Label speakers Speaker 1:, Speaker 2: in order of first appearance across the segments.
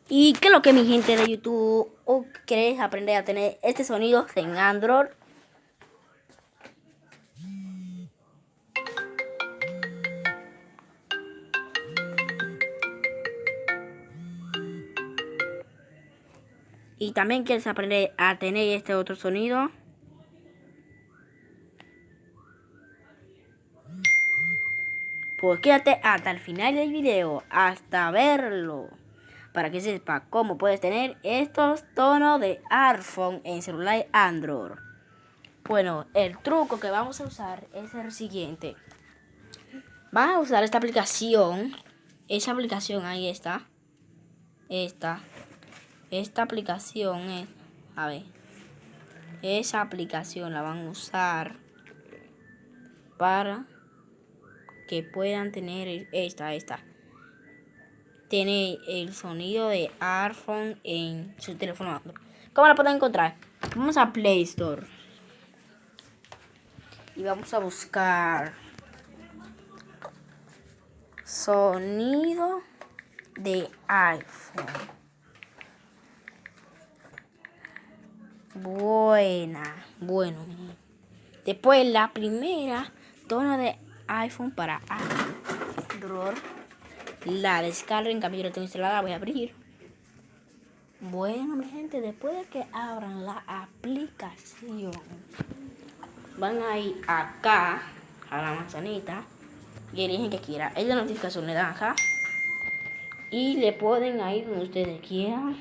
Speaker 1: Y qué es lo que mi gente de YouTube o querés aprender a tener este sonido en Android. Y también quieres aprender a tener este otro sonido. Pues quédate hasta el final del video, hasta verlo, para que sepas cómo puedes tener estos tonos de iPhone en celular Android. Bueno, el truco que vamos a usar es el siguiente. Vas a usar esta aplicación. Esa aplicación, ahí está. Esta aplicación es, a ver, esa aplicación la van a usar para que puedan tener esta. Tiene el sonido de iPhone en su teléfono Android. ¿Cómo la pueden encontrar? Vamos a Play Store y vamos a buscar sonido de iPhone. Bueno. Después la primera tono de iPhone para Android. La descarga, en cambio yo la tengo instalada, la voy a abrir. Bueno, mi gente, después de que abran la aplicación, van a ir acá a la manzanita y eligen que quiera. Es la notificación naranja y le pueden ir donde ustedes quieran.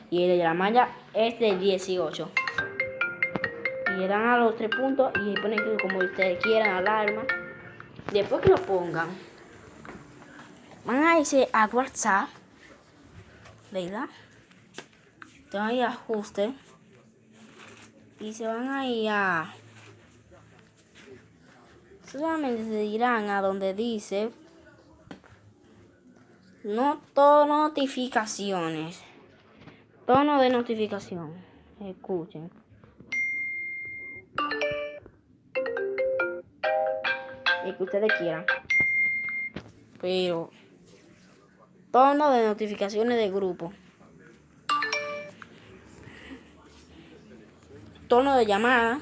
Speaker 1: Y el de la malla es de 18. Y le dan a los 3 puntos y ponen que como ustedes quieran, alarma. Después que lo pongan, van a irse a WhatsApp, ¿verdad? Te van a ir a ajuste y se van a ir a... Solamente se dirán a donde dice notificaciones. Tono de notificación. Escuchen. El que ustedes quieran. Pero tono de notificaciones de grupo. Tono de llamada.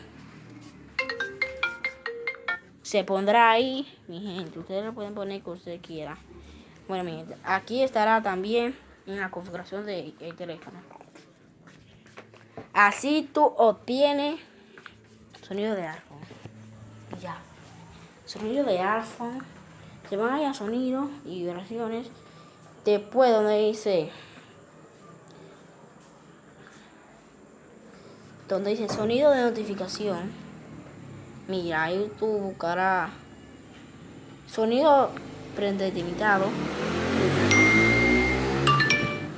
Speaker 1: Se pondrá ahí, mi gente. Ustedes lo pueden poner que ustedes quieran. Bueno, mi gente, aquí estará también en la configuración del teléfono. Así tú obtienes sonido de iPhone. Ya. Sonido de iPhone. Se van a ir a sonido y vibraciones. Después donde dice sonido de notificación. Mira, ahí tú buscarás sonido predelimitado.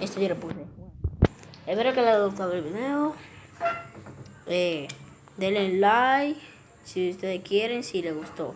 Speaker 1: Esto yo lo puse. Espero que les haya gustado el video. Denle like si ustedes quieren, si les gustó.